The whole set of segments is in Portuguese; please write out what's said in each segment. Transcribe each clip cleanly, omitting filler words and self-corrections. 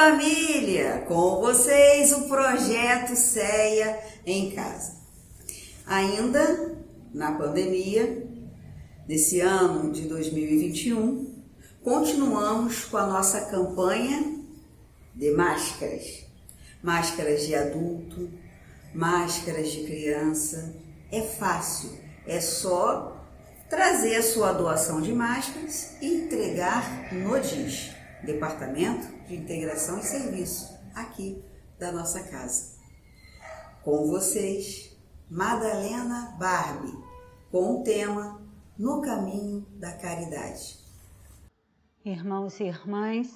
família! Com vocês o projeto CEA em Casa. Ainda na pandemia, nesse ano de 2021, continuamos com a nossa campanha de máscaras. Máscaras de adulto, máscaras de criança. É fácil, é só trazer a sua doação de máscaras e entregar no DIS, Departamento de Integração e Serviço, aqui da nossa casa. Com vocês, Madalena Barbie, com o tema No Caminho da Caridade. Irmãos e irmãs,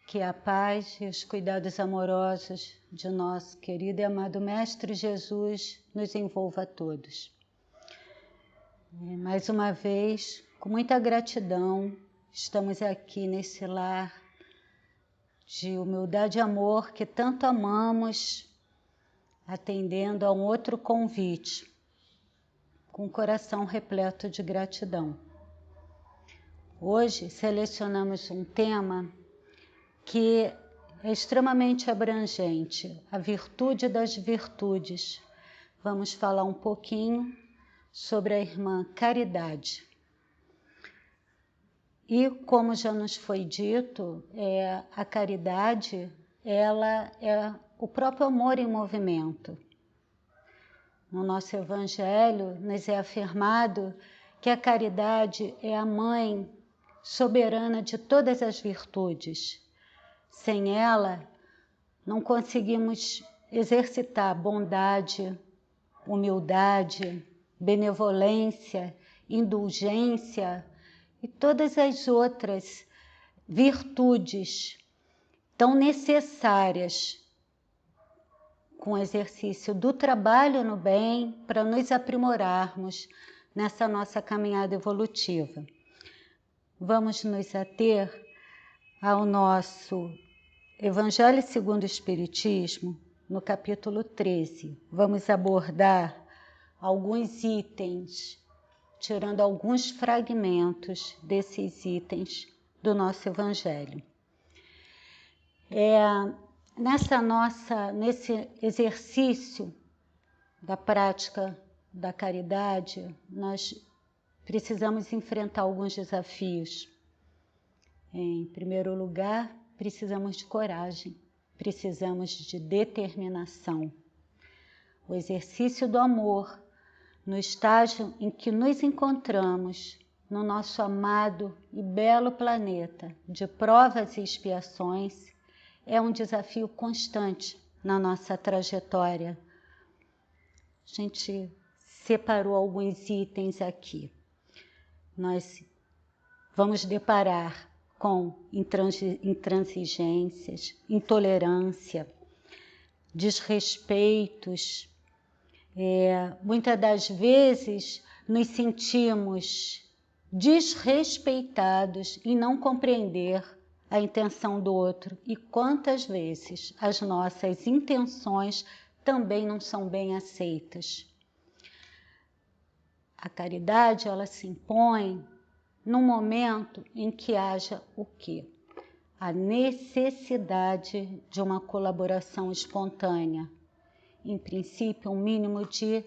que a paz e os cuidados amorosos de nosso querido e amado Mestre Jesus nos envolva a todos. Mais uma vez, com muita gratidão, estamos aqui nesse lar de humildade e amor que tanto amamos, atendendo a um outro convite, com o coração repleto de gratidão. Hoje selecionamos um tema que é extremamente abrangente, a virtude das virtudes. Vamos falar um pouquinho sobre a irmã Caridade. E como já nos foi dito, a caridade, ela é o próprio amor em movimento. No nosso Evangelho, nos é afirmado que a caridade é a mãe soberana de todas as virtudes. Sem ela, não conseguimos exercitar bondade, humildade, benevolência, indulgência e todas as outras virtudes tão necessárias com o exercício do trabalho no bem para nos aprimorarmos nessa nossa caminhada evolutiva. Vamos nos ater ao nosso Evangelho segundo o Espiritismo, no capítulo 13. Vamos abordar alguns itens, tirando alguns fragmentos desses itens do nosso Evangelho. Nesse exercício da prática da caridade, nós precisamos enfrentar alguns desafios. Em primeiro lugar, precisamos de coragem, precisamos de determinação. O exercício do amor, no estágio em que nos encontramos no nosso amado e belo planeta de provas e expiações, é um desafio constante na nossa trajetória. A gente separou alguns itens aqui. Nós vamos deparar com intransigências, intolerância, desrespeitos. Muitas das vezes nos sentimos desrespeitados em não compreender a intenção do outro. E quantas vezes as nossas intenções também não são bem aceitas. A caridade, ela se impõe num momento em que haja o quê? A necessidade de uma colaboração espontânea. Em princípio, um mínimo de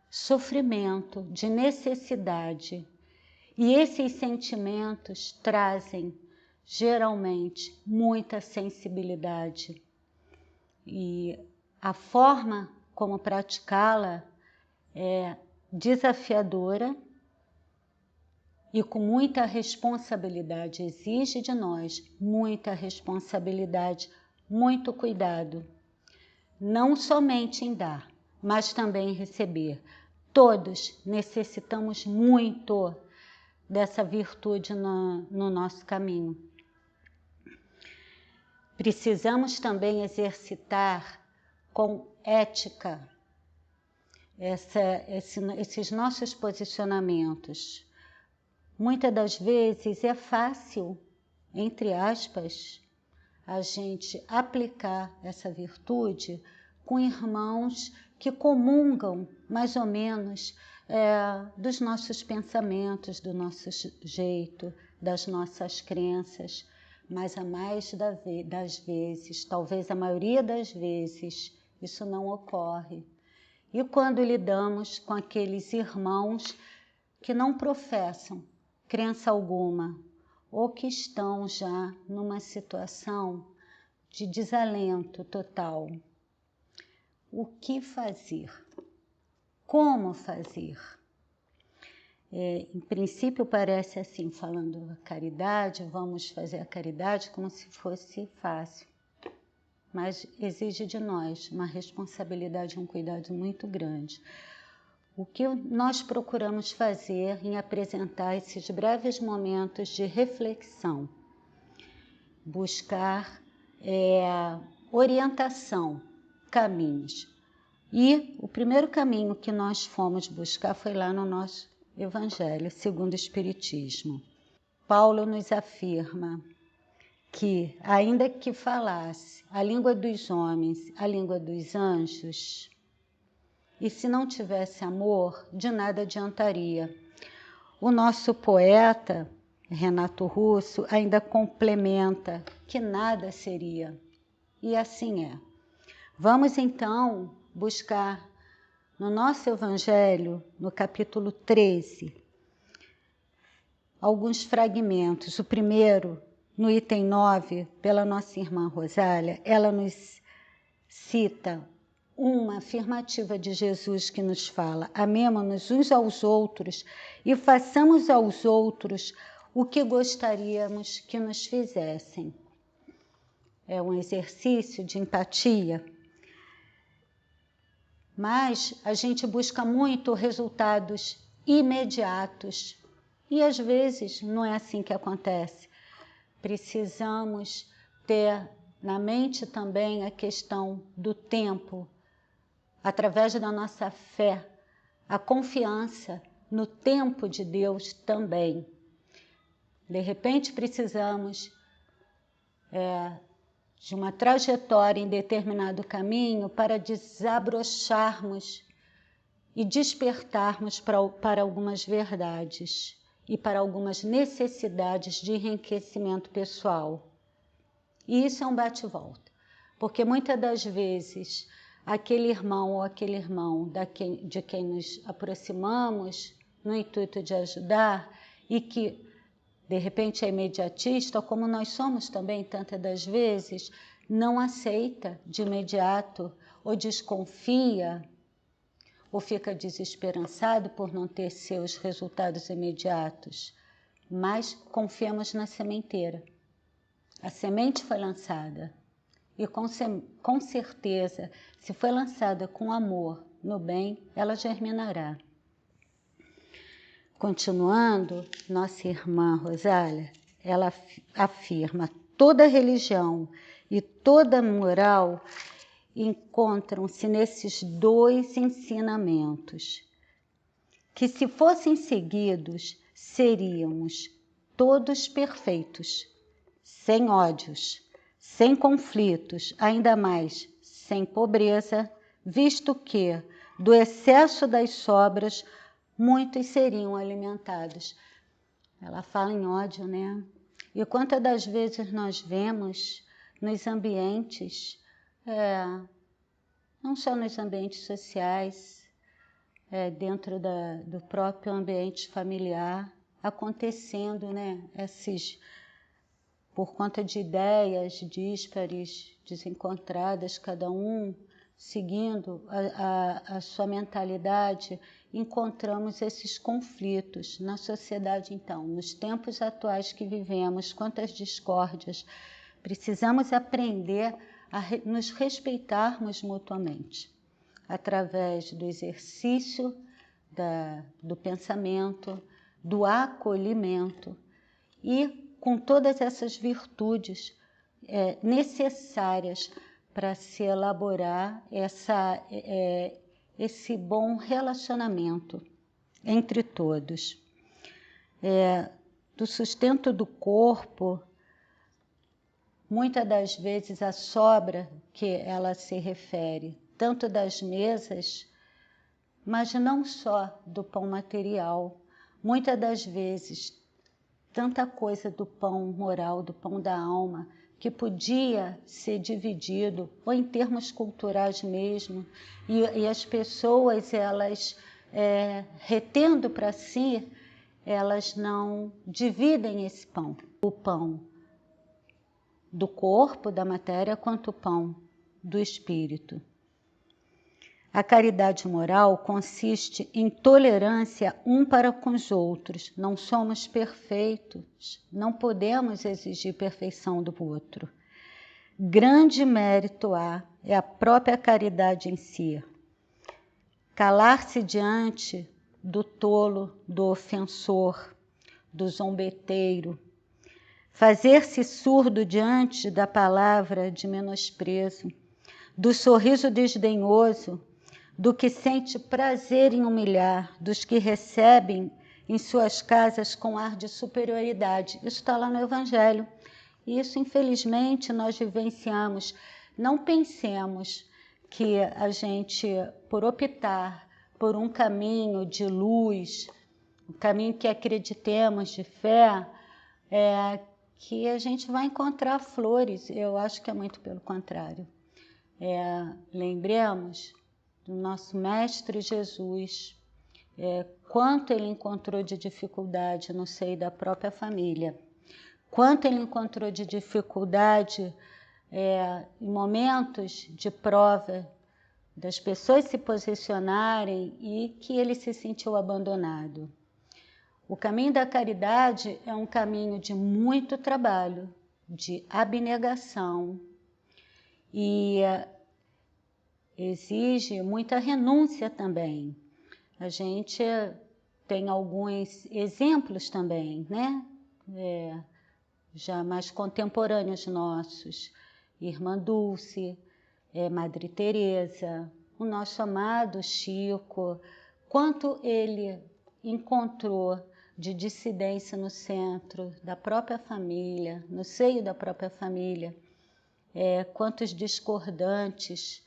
sofrimento, de necessidade. E esses sentimentos trazem, geralmente, muita sensibilidade. E a forma como praticá-la é desafiadora e com muita responsabilidade, exige de nós muita responsabilidade, muito cuidado. Não somente em dar, mas também em receber. Todos necessitamos muito dessa virtude no nosso caminho. Precisamos também exercitar com ética esses nossos posicionamentos. Muitas das vezes é fácil, entre aspas, a gente aplicar essa virtude com irmãos que comungam mais ou menos dos nossos pensamentos, do nosso jeito, das nossas crenças. mas a mais das vezes, talvez a maioria das vezes, isso não ocorre. E quando lidamos com aqueles irmãos que não professam crença alguma, ou que estão já numa situação de desalento total, o que fazer? Como fazer? Em princípio parece assim, falando a caridade, vamos fazer a caridade como se fosse fácil. Mas exige de nós uma responsabilidade e um cuidado muito grande. O que nós procuramos fazer em apresentar esses breves momentos de reflexão? Buscar orientação, caminhos. E o primeiro caminho que nós fomos buscar foi lá no nosso Evangelho, segundo o Espiritismo. Paulo nos afirma que, ainda que falasse a língua dos homens, a língua dos anjos, e se não tivesse amor, de nada adiantaria. O nosso poeta, Renato Russo, ainda complementa que nada seria. E assim é. Vamos então buscar no nosso Evangelho, no capítulo 13, alguns fragmentos. O primeiro, no item 9, pela nossa irmã Rosália, ela nos cita uma afirmativa de Jesus que nos fala: amemo-nos uns aos outros e façamos aos outros o que gostaríamos que nos fizessem. É um exercício de empatia. Mas a gente busca muito resultados imediatos e às vezes não é assim que acontece. Precisamos ter na mente também a questão do tempo, através da nossa fé, a confiança no tempo de Deus também. De repente precisamos de uma trajetória em determinado caminho para desabrocharmos e despertarmos para algumas verdades e para algumas necessidades de enriquecimento pessoal. E isso é um bate-volta, porque muitas das vezes aquele irmão ou aquele irmão de quem nos aproximamos no intuito de ajudar e que de repente é imediatista, como nós somos também tantas das vezes, não aceita de imediato, ou desconfia, ou fica desesperançado por não ter seus resultados imediatos. Mas confiamos na sementeira. A semente foi lançada. E com certeza, se foi lançada com amor no bem, ela germinará. Continuando, nossa irmã Rosália, ela afirma: toda religião e toda moral encontram-se nesses dois ensinamentos, que se fossem seguidos, seríamos todos perfeitos, sem ódios, sem conflitos, ainda mais sem pobreza, visto que, do excesso das sobras, muitos seriam alimentados. Ela fala em ódio, né? E quantas das vezes nós vemos nos ambientes, não só nos ambientes sociais, dentro do próprio ambiente familiar, acontecendo, né? Por conta de ideias díspares, desencontradas, cada um seguindo a sua mentalidade, encontramos esses conflitos na sociedade. Então, nos tempos atuais que vivemos, quantas discórdias, precisamos aprender a nos respeitarmos mutuamente, através do exercício do pensamento, do acolhimento e com todas essas virtudes necessárias para se elaborar esse bom relacionamento entre todos. Do sustento do corpo, muitas das vezes a sobra que ela se refere, tanto das mesas, mas não só do pão material. Muitas das vezes tanta coisa do pão moral, do pão da alma, que podia ser dividido, ou em termos culturais mesmo, e as pessoas, elas retendo para si, elas não dividem esse pão, o pão do corpo, da matéria, quanto o pão do espírito. A caridade moral consiste em tolerância um para com os outros. Não somos perfeitos, não podemos exigir perfeição do outro. Grande mérito é a própria caridade em si. Calar-se diante do tolo, do ofensor, do zombeteiro, fazer-se surdo diante da palavra de menosprezo, do sorriso desdenhoso, do que sente prazer em humilhar, dos que recebem em suas casas com ar de superioridade. Isso está lá no Evangelho. E isso, infelizmente, nós vivenciamos. Não pensemos que a gente, por optar por um caminho de luz, um caminho que acreditemos de fé, que a gente vai encontrar flores. Eu acho que é muito pelo contrário. Lembremos do nosso Mestre Jesus, quanto ele encontrou de dificuldade no seio da própria família, quanto ele encontrou de dificuldade em momentos de prova, das pessoas se posicionarem e que ele se sentiu abandonado. O caminho da caridade é um caminho de muito trabalho, de abnegação e exige muita renúncia também. A gente tem alguns exemplos também, né? Já mais contemporâneos nossos. Irmã Dulce, Madre Teresa, o nosso amado Chico, quanto ele encontrou de dissidência no centro da própria família, no seio da própria família, quantos discordantes.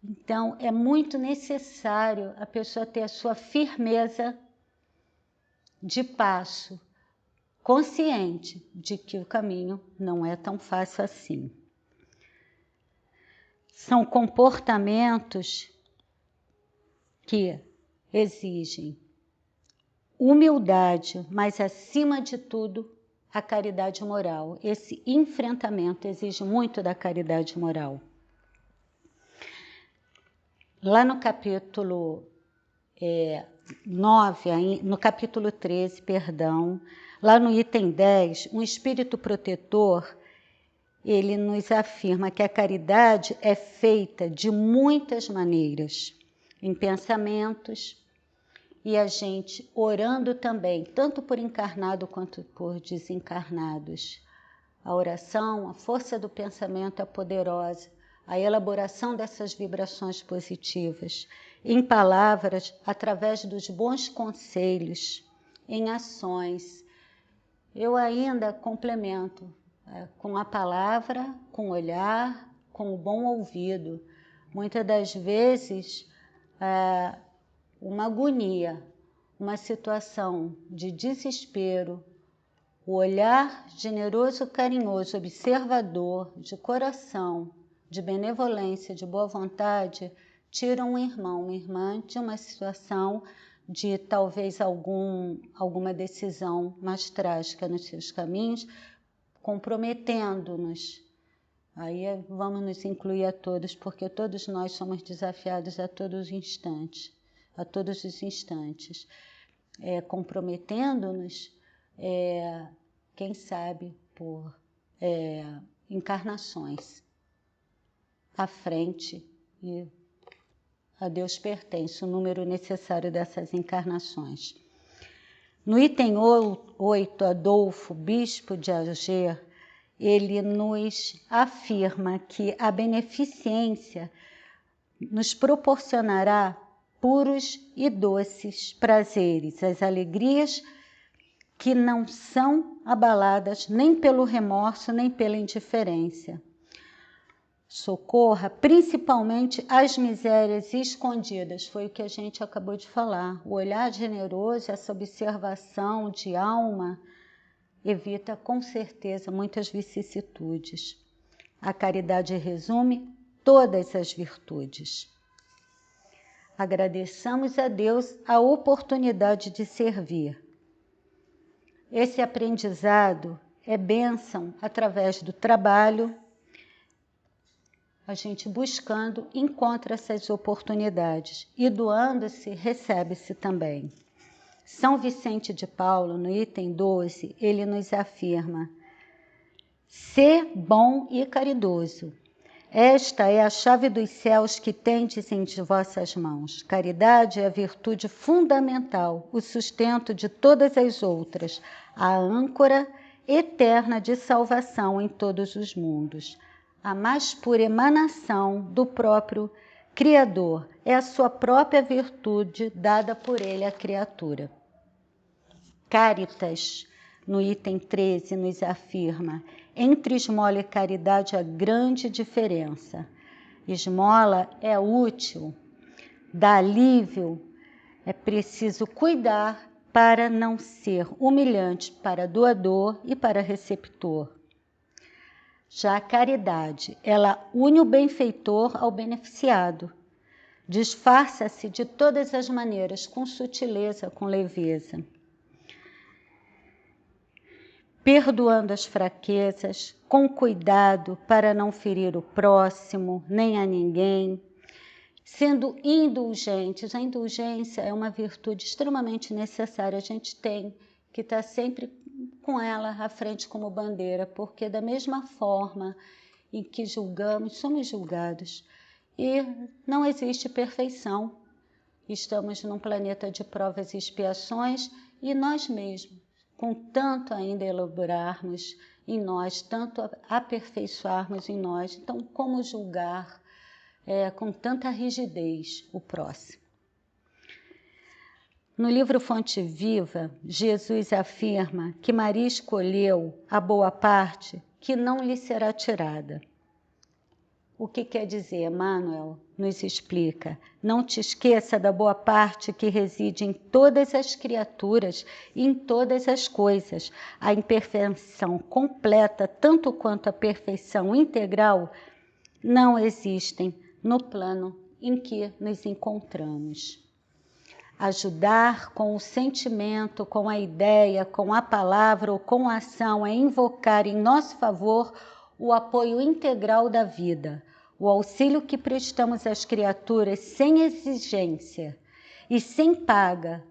Então, é muito necessário a pessoa ter a sua firmeza de passo, consciente de que o caminho não é tão fácil assim. São comportamentos que exigem humildade, mas, acima de tudo, a caridade moral. Esse enfrentamento exige muito da caridade moral. Lá no capítulo 9, no capítulo 13, perdão, lá no item 10, um espírito protetor, ele nos afirma que a caridade é feita de muitas maneiras, em pensamentos, e a gente orando também, tanto por encarnado quanto por desencarnados. A oração, a força do pensamento é poderosa, a elaboração dessas vibrações positivas, em palavras, através dos bons conselhos, em ações. Eu ainda complemento com a palavra, com o olhar, com o bom ouvido. Muitas das vezes, uma agonia, uma situação de desespero, o olhar generoso, carinhoso, observador, de coração, de benevolência, de boa vontade, tira um irmão, uma irmã de uma situação de talvez alguma decisão mais trágica nos seus caminhos, comprometendo-nos. Aí vamos nos incluir a todos, porque todos nós somos desafiados a todos os instantes, comprometendo-nos, quem sabe, por encarnações à frente, e a Deus pertence o número necessário dessas encarnações. No item 8, Adolfo, bispo de Alger, ele nos afirma que a beneficência nos proporcionará puros e doces prazeres, as alegrias que não são abaladas nem pelo remorso, nem pela indiferença. Socorra principalmente as misérias escondidas, foi o que a gente acabou de falar. O olhar generoso, essa observação de alma, evita com certeza muitas vicissitudes. A caridade resume todas as virtudes. Agradeçamos a Deus a oportunidade de servir. Esse aprendizado é bênção através do trabalho. A gente buscando encontra essas oportunidades e doando-se recebe-se também. São Vicente de Paulo, no item 12, ele nos afirma: sê bom e caridoso. Esta é a chave dos céus que tendes em vossas mãos. Caridade é a virtude fundamental, o sustento de todas as outras, a âncora eterna de salvação em todos os mundos. A mais pura emanação do próprio Criador é a sua própria virtude dada por ele à criatura. Caritas, no item 13, nos afirma: entre esmola e caridade há grande diferença. Esmola é útil, dá alívio, é preciso cuidar para não ser humilhante para doador e para receptor. Já a caridade, ela une o benfeitor ao beneficiado, disfarça-se de todas as maneiras, com sutileza, com leveza, perdoando as fraquezas, com cuidado para não ferir o próximo, nem a ninguém, sendo indulgentes. A indulgência é uma virtude extremamente necessária, a gente tem que estar sempre com ela à frente como bandeira, porque da mesma forma em que julgamos, somos julgados. E não existe perfeição. Estamos num planeta de provas e expiações e nós mesmos, com tanto ainda elaborarmos em nós, tanto aperfeiçoarmos em nós, então como julgar com tanta rigidez o próximo? No livro Fonte Viva, Jesus afirma que Maria escolheu a boa parte que não lhe será tirada. O que quer dizer? Emmanuel nos explica: não te esqueça da boa parte que reside em todas as criaturas e em todas as coisas. A imperfeição completa, tanto quanto a perfeição integral, não existem no plano em que nos encontramos. Ajudar com o sentimento, com a ideia, com a palavra ou com a ação é invocar em nosso favor o apoio integral da vida, o auxílio que prestamos às criaturas sem exigência e sem paga.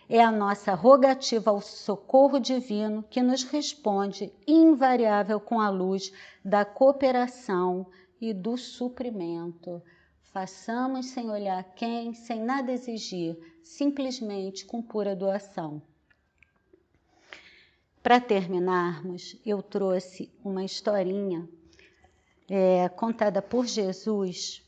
É a nossa rogativa ao socorro divino que nos responde invariável com a luz da cooperação e do suprimento. Façamos sem olhar quem, sem nada exigir, simplesmente com pura doação. Para terminarmos, eu trouxe uma historinha contada por Jesus,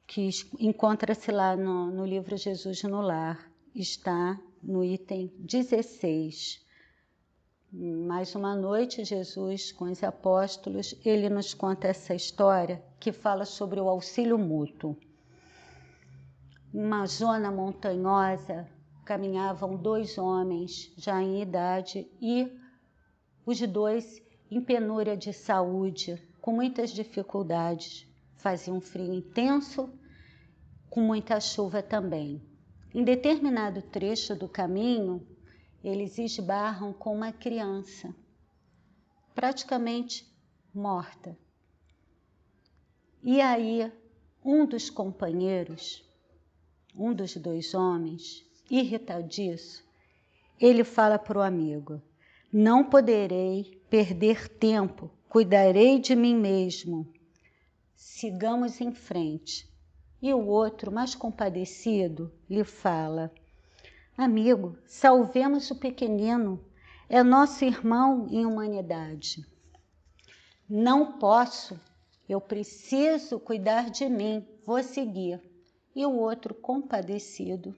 que encontra-se lá no livro Jesus no Lar, está no item 16. Mais uma noite, Jesus, com os apóstolos, ele nos conta essa história que fala sobre o auxílio mútuo. Em uma zona montanhosa, caminhavam 2 homens, já em idade, e os 2 em penúria de saúde, com muitas dificuldades. Fazia um frio intenso, com muita chuva também. Em determinado trecho do caminho, eles esbarram com uma criança, praticamente morta. E aí, um dos companheiros, um dos 2 homens, irritadiço, ele fala para o amigo: não poderei perder tempo, cuidarei de mim mesmo. Sigamos em frente. E o outro, mais compadecido, lhe fala: amigo, salvemos o pequenino, é nosso irmão em humanidade. Não posso, eu preciso cuidar de mim, vou seguir. E o outro, compadecido,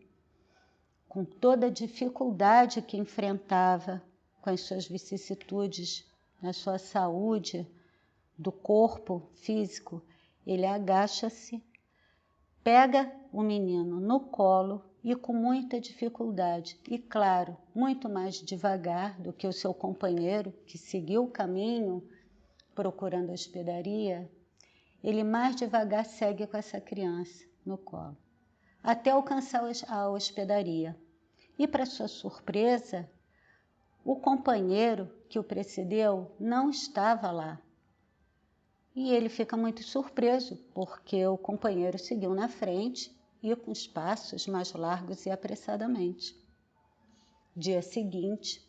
com toda a dificuldade que enfrentava, com as suas vicissitudes, na sua saúde do corpo físico, ele agacha-se, pega o menino no colo e com muita dificuldade. E claro, muito mais devagar do que o seu companheiro, que seguiu o caminho procurando a hospedaria, ele mais devagar segue com essa criança no colo, até alcançar a hospedaria. E para sua surpresa, o companheiro que o precedeu não estava lá. E ele fica muito surpreso, porque o companheiro seguiu na frente e com os passos mais largos e apressadamente. Dia seguinte,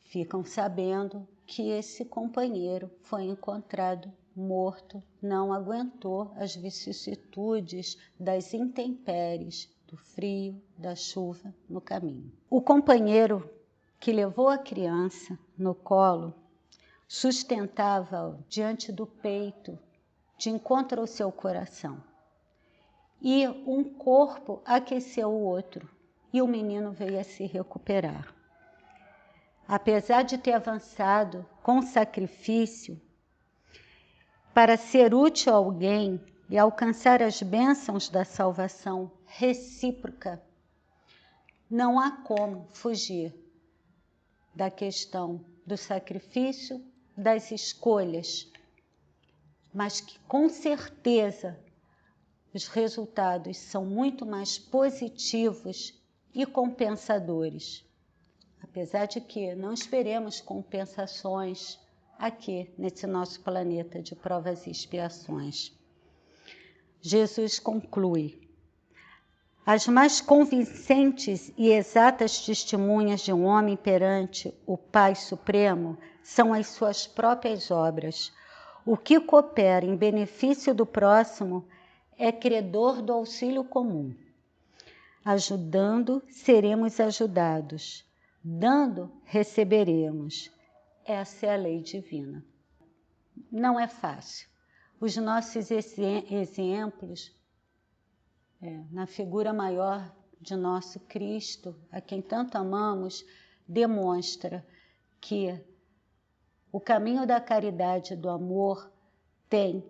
ficam sabendo que esse companheiro foi encontrado morto, não aguentou as vicissitudes das intempéries, do frio, da chuva no caminho. O companheiro que levou a criança no colo sustentava-o diante do peito, de encontro ao seu coração. E um corpo aqueceu o outro, e o menino veio a se recuperar. Apesar de ter avançado com sacrifício para ser útil a alguém e alcançar as bênçãos da salvação recíproca, não há como fugir da questão do sacrifício, das escolhas, mas que com certeza os resultados são muito mais positivos e compensadores. Apesar de que não esperemos compensações aqui nesse nosso planeta de provas e expiações. Jesus conclui: as mais convincentes e exatas testemunhas de um homem perante o Pai Supremo são as suas próprias obras. O que coopera em benefício do próximo é credor do auxílio comum. Ajudando, seremos ajudados. Dando, receberemos. Essa é a lei divina. Não é fácil. Os nossos exemplos, na figura maior de nosso Cristo, a quem tanto amamos, demonstra que o caminho da caridade e do amor tem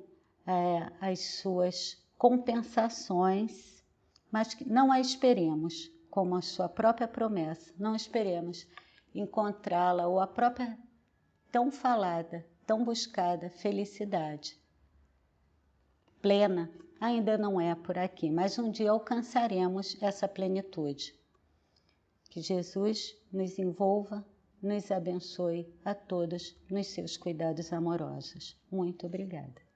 as suas compensações, mas que não a esperemos, como a sua própria promessa, não esperemos encontrá-la ou a própria tão falada, tão buscada felicidade plena ainda não é por aqui, mas um dia alcançaremos essa plenitude. Que Jesus nos envolva, nos abençoe a todos nos seus cuidados amorosos. Muito obrigada.